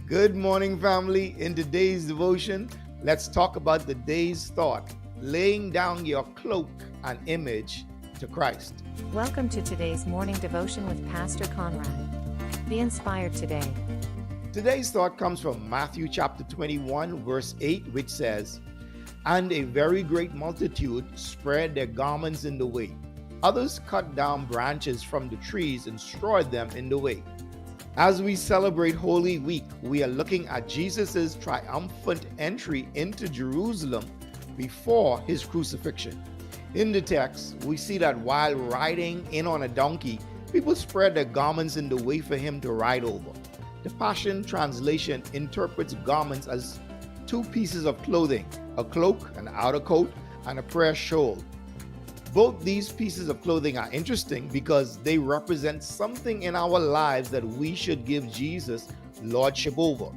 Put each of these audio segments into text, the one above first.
Good morning, family. In today's devotion, let's talk about the day's thought, laying down your cloak and image to Christ. Welcome to today's morning devotion with Pastor Conrad. Be inspired today. Today's thought comes from Matthew chapter 21, verse 8, which says, "And a very great multitude spread their garments in the way. Others cut down branches from the trees and strewed them in the way." As we celebrate Holy Week, we are looking at Jesus' triumphant entry into Jerusalem before his crucifixion. In the text, we see that while riding in on a donkey, people spread their garments in the way for him to ride over. The Passion Translation interprets garments as two pieces of clothing, a cloak, an outer coat, and a prayer shawl. Both these pieces of clothing are interesting because they represent something in our lives that we should give Jesus lordship over.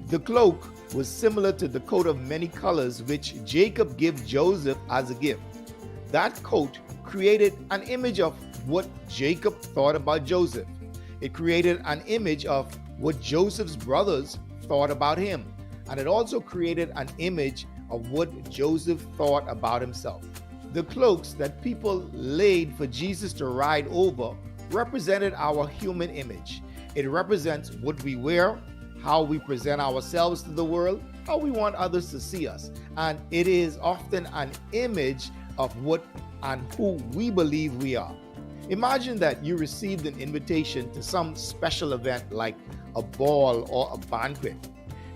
The cloak was similar to the coat of many colors which Jacob gave Joseph as a gift. That coat created an image of what Jacob thought about Joseph. It created an image of what Joseph's brothers thought about him. And it also created an image of what Joseph thought about himself. The cloaks that people laid for Jesus to ride over represented our human image. It represents what we wear, how we present ourselves to the world, how we want others to see us. And it is often an image of what and who we believe we are. Imagine that you received an invitation to some special event like a ball or a banquet.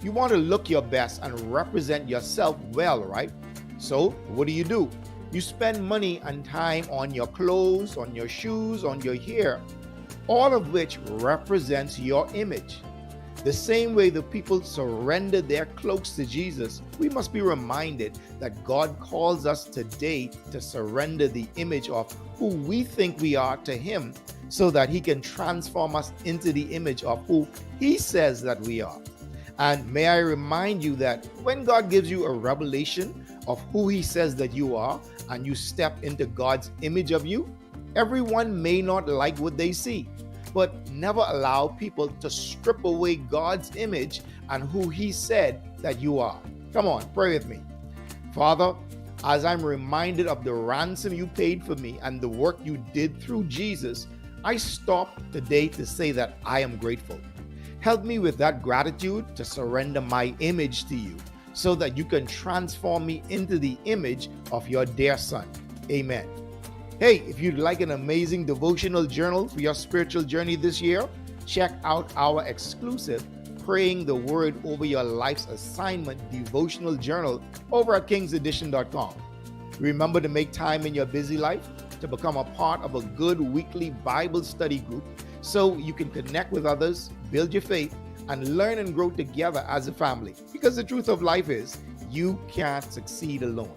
You want to look your best and represent yourself well, right? So what do? You spend money and time on your clothes, on your shoes, on your hair, all of which represents your image. The same way the people surrendered their cloaks to Jesus, we must be reminded that God calls us today to surrender the image of who we think we are to Him so that He can transform us into the image of who He says that we are. And may I remind you that when God gives you a revelation of who He says that you are, and you step into God's image of you, everyone may not like what they see, but never allow people to strip away God's image and who He said that you are. Come on, pray with me. Father, as I'm reminded of the ransom you paid for me and the work you did through Jesus, I stop today to say that I am grateful. Help me with that gratitude to surrender my image to you, so that you can transform me into the image of your dear Son. Amen. Hey, if you'd like an amazing devotional journal for your spiritual journey this year, check out our exclusive Praying the Word Over Your Life's Assignment devotional journal over at kingsedition.com. Remember to make time in your busy life to become a part of a good weekly Bible study group so you can connect with others, build your faith, and learn and grow together as a family. Because the truth of life is, you can't succeed alone.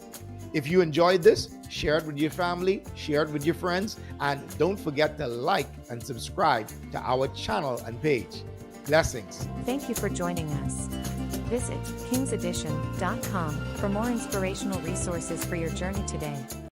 If you enjoyed this, share it with your family, share it with your friends, and don't forget to like and subscribe to our channel and page. Blessings. Thank you for joining us. Visit kingsedition.com for more inspirational resources for your journey today.